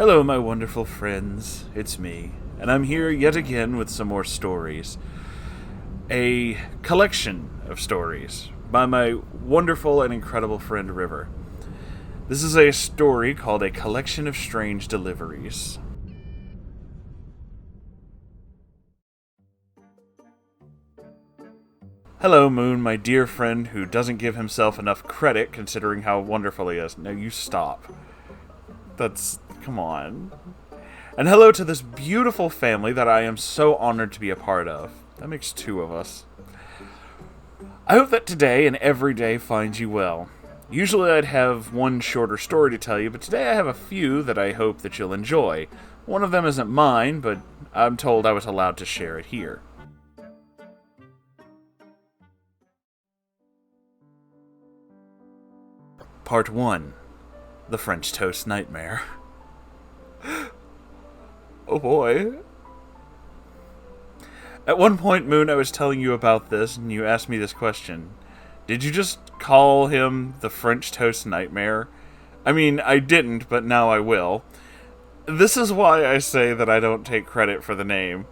Hello, my wonderful friends. It's me, and I'm here yet again with some more stories. A collection of stories by my wonderful and incredible friend River. This is a story called A Collection of Strange Deliveries. Hello, Moon, my dear friend who doesn't give himself enough credit considering how wonderful he is. No, you stop. Come on. And hello to this beautiful family that I am so honored to be a part of. That makes two of us. I hope that today and every day finds you well. Usually I'd have one shorter story to tell you, but today I have a few that I hope that you'll enjoy. One of them isn't mine, but I'm told I was allowed to share it here. Part 1. The French Toast Nightmare. Oh boy. At one point, Moon, I was telling you about this, and you asked me this question. Did you just call him the French Toast Nightmare? I mean, I didn't, but now I will. This is why I say that I don't take credit for the name.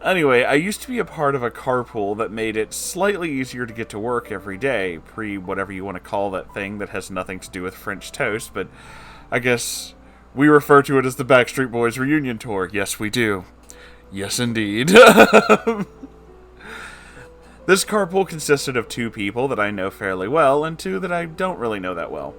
Anyway, I used to be a part of a carpool that made it slightly easier to get to work every day, pre-whatever you want to call that thing that has nothing to do with French toast, but I guess we refer to it as the Backstreet Boys reunion tour. Yes, we do. Yes, indeed. This carpool consisted of two people that I know fairly well, and two that I don't really know that well.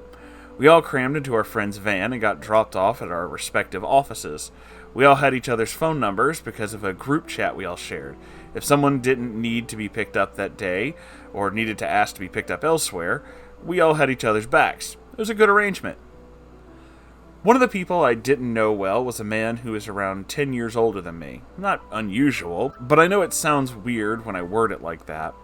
We all crammed into our friend's van and got dropped off at our respective offices. We all had each other's phone numbers because of a group chat we all shared. If someone didn't need to be picked up that day, or needed to ask to be picked up elsewhere, we all had each other's backs. It was a good arrangement. One of the people I didn't know well was a man who was around 10 years older than me. Not unusual, but I know it sounds weird when I word it like that.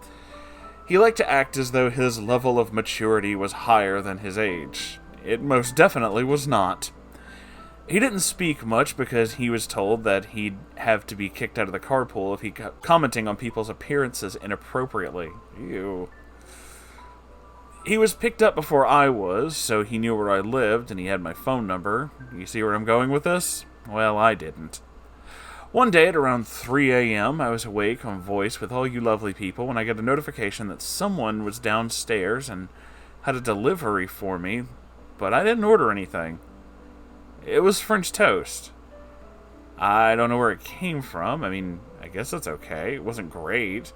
He liked to act as though his level of maturity was higher than his age. It most definitely was not. He didn't speak much because he was told that he'd have to be kicked out of the carpool if he kept commenting on people's appearances inappropriately. Ew. He was picked up before I was, so he knew where I lived and he had my phone number. You see where I'm going with this? Well, I didn't. One day at around 3 a.m., I was awake on voice with all you lovely people when I got a notification that someone was downstairs and had a delivery for me, but I didn't order anything. It was French toast. I don't know where it came from. I mean, I guess that's okay. It wasn't great.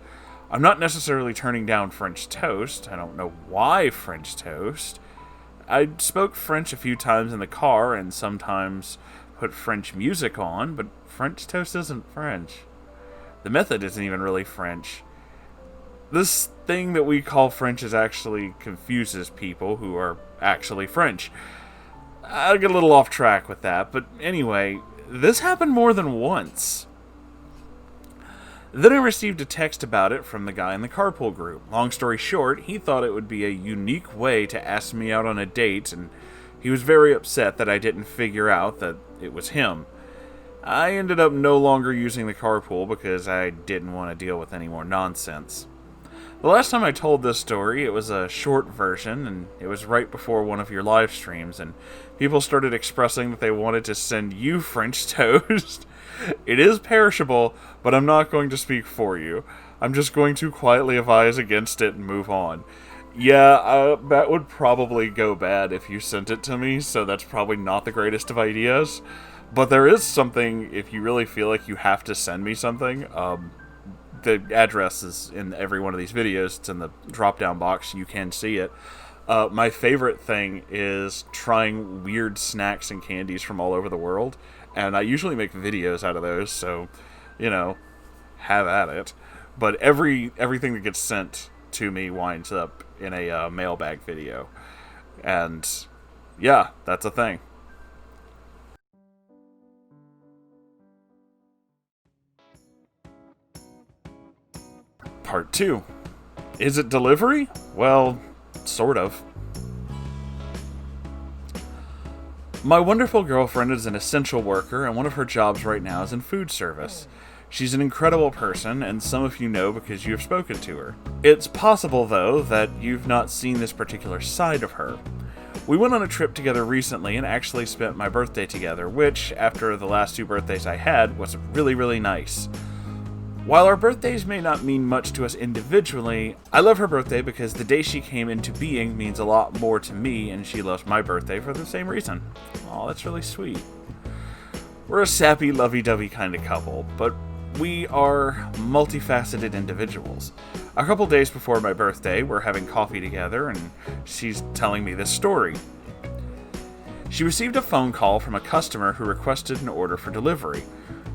I'm not necessarily turning down French toast. I don't know why French toast. I spoke French a few times in the car and sometimes put French music on, but French toast isn't French. The method isn't even really French. This thing that we call French actually confuses people who are actually French. I'll get a little off track with that, but anyway, this happened more than once. Then I received a text about it from the guy in the carpool group. Long story short, he thought it would be a unique way to ask me out on a date, and he was very upset that I didn't figure out that it was him. I ended up no longer using the carpool because I didn't want to deal with any more nonsense. The last time I told this story, it was a short version, and it was right before one of your live streams, and people started expressing that they wanted to send you French toast. It is perishable, but I'm not going to speak for you. I'm just going to quietly advise against it and move on. Yeah, that would probably go bad if you sent it to me, so that's probably not the greatest of ideas. But there is something, if you really feel like you have to send me something, the address is in every one of these videos. It's in the drop-down box. You can see it. My favorite thing is trying weird snacks and candies from all over the world. And I usually make videos out of those, so, you know, have at it. But everything that gets sent to me winds up in a mailbag video. And, yeah, that's a thing. Part 2. Is it delivery? Well, sort of. My wonderful girlfriend is an essential worker, and one of her jobs right now is in food service. She's an incredible person, and some of you know because you have spoken to her. It's possible, though, that you've not seen this particular side of her. We went on a trip together recently and actually spent my birthday together, which, after the last 2 birthdays I had, was really, really nice. While our birthdays may not mean much to us individually, I love her birthday because the day she came into being means a lot more to me, and she loves my birthday for the same reason. Aw, that's really sweet. We're a sappy, lovey-dovey kind of couple, but we are multifaceted individuals. A couple days before my birthday, we're having coffee together, and she's telling me this story. She received a phone call from a customer who requested an order for delivery.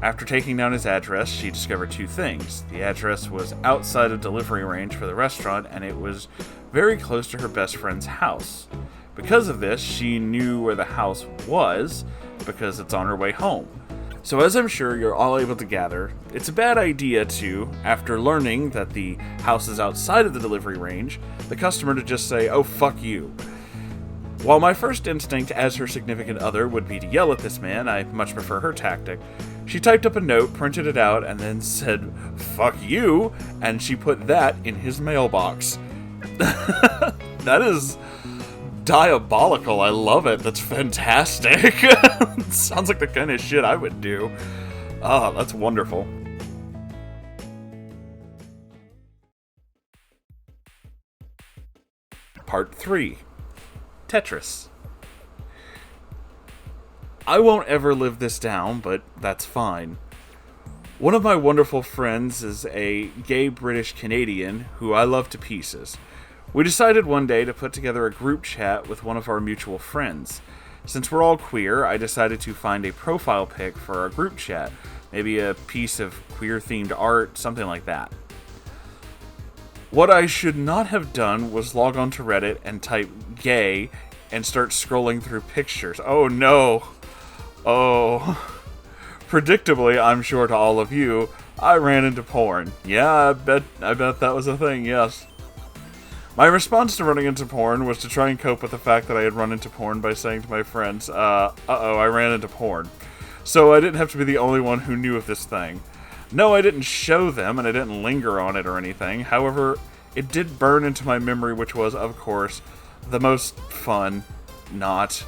After taking down his address, she discovered 2 things. The address was outside of delivery range for the restaurant, and it was very close to her best friend's house. Because of this, she knew where the house was, because it's on her way home. So as I'm sure you're all able to gather, it's a bad idea to, after learning that the house is outside of the delivery range, the customer to just say, "Oh, fuck you." While my first instinct as her significant other would be to yell at this man, I much prefer her tactic. She typed up a note, printed it out, and then said, "Fuck you," and she put that in his mailbox. That is diabolical. I love it. That's fantastic. Sounds like the kind of shit I would do. Ah, that's wonderful. Part 3. Tetris. I won't ever live this down, but that's fine. One of my wonderful friends is a gay British Canadian who I love to pieces. We decided one day to put together a group chat with one of our mutual friends. Since we're all queer, I decided to find a profile pic for our group chat. Maybe a piece of queer-themed art, something like that. What I should not have done was log on to Reddit and type gay and start scrolling through pictures. Oh no. Oh. Predictably, I'm sure to all of you, I ran into porn. Yeah, I bet that was a thing, yes. My response to running into porn was to try and cope with the fact that I had run into porn by saying to my friends, uh-oh, I ran into porn. So I didn't have to be the only one who knew of this thing. No, I didn't show them, and I didn't linger on it or anything. However, it did burn into my memory, which was, of course, the most fun not.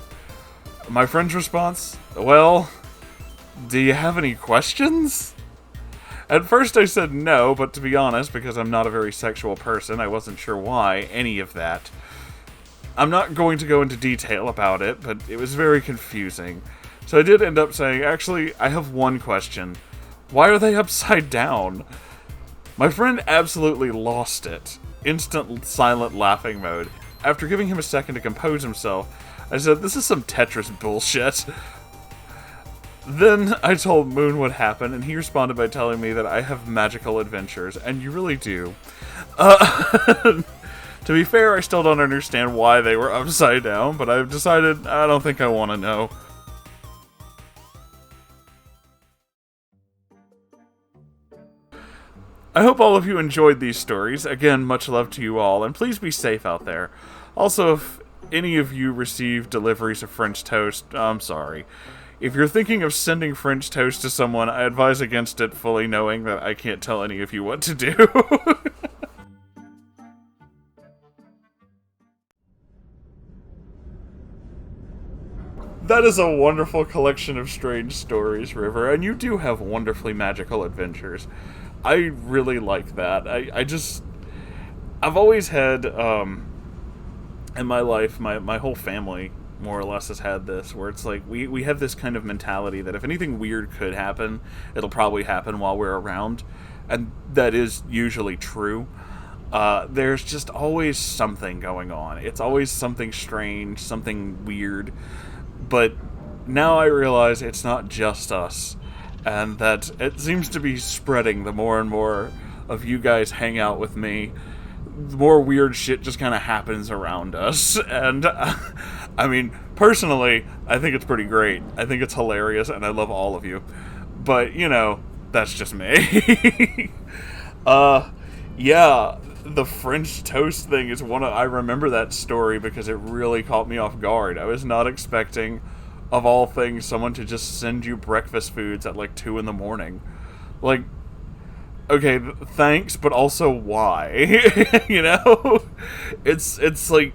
My friend's response? Well, do you have any questions? At first I said no, but to be honest, because I'm not a very sexual person, I wasn't sure why any of that. I'm not going to go into detail about it, but it was very confusing. So I did end up saying, actually, I have one question. Why are they upside down? My friend absolutely lost it. Instant silent laughing mode. After giving him a second to compose himself, I said, this is some Tetris bullshit. Then I told Moon what happened, and he responded by telling me that I have magical adventures, and you really do. To be fair, I still don't understand why they were upside down, but I've decided I don't think I want to know. I hope all of you enjoyed these stories. Again, much love to you all, and please be safe out there. Also, if any of you receive deliveries of French toast, I'm sorry. If you're thinking of sending French toast to someone, I advise against it, fully knowing that I can't tell any of you what to do. That is a wonderful collection of strange stories, River, and you do have wonderfully magical adventures. I really like that. I've always had, in my life, my whole family more or less has had this, where it's like, we have this kind of mentality that if anything weird could happen, it'll probably happen while we're around, and that is usually true. There's just always something going on. It's always something strange, something weird, but now I realize it's not just us, and that it seems to be spreading the more and more of you guys hang out with me. The more weird shit just kind of happens around us, and I mean, personally, I think it's pretty great. I think it's hilarious, and I love all of you. But, you know, that's just me. Yeah, the French toast thing is I remember that story because it really caught me off guard. I was not expecting, of all things, someone to just send you breakfast foods at like 2 in the morning. Like, okay, thanks, but also why? You know? It's like,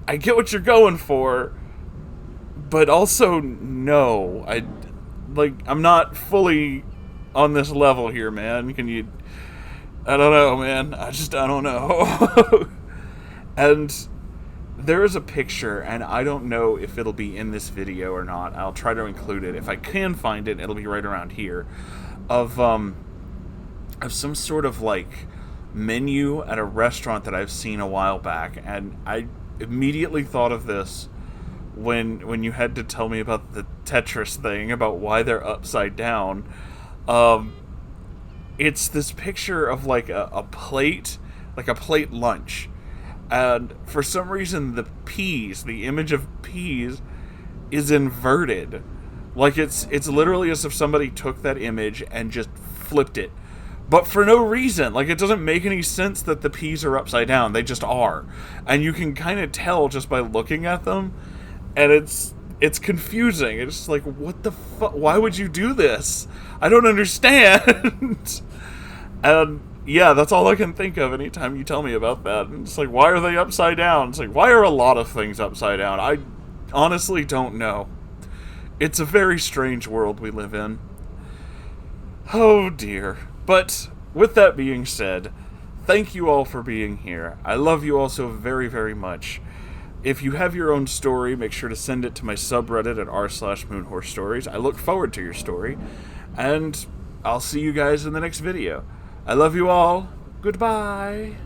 I get what you're going for, but also, no. I'm not fully on this level here, man. I don't know, man. I don't know. And there is a picture, and I don't know if it'll be in this video or not. I'll try to include it. If I can find it, it'll be right around here. Of some sort of, like, menu at a restaurant that I've seen a while back. And I immediately thought of this when you had to tell me about the Tetris thing, about why they're upside down. It's this picture of, like, a plate, like a plate lunch. And for some reason, the image of peas is inverted. Like, it's literally as if somebody took that image and just flipped it. But for no reason. Like, it doesn't make any sense that the peas are upside down. They just are. And you can kind of tell just by looking at them. And it's confusing. It's like, what the fuck? Why would you do this? I don't understand. And yeah, that's all I can think of anytime you tell me about that. And it's like, why are they upside down? It's like, why are a lot of things upside down? I honestly don't know. It's a very strange world we live in. Oh dear. But with that being said, thank you all for being here. I love you all so very, very much. If you have your own story, make sure to send it to my subreddit at r/moonhorsestories. I look forward to your story. And I'll see you guys in the next video. I love you all. Goodbye.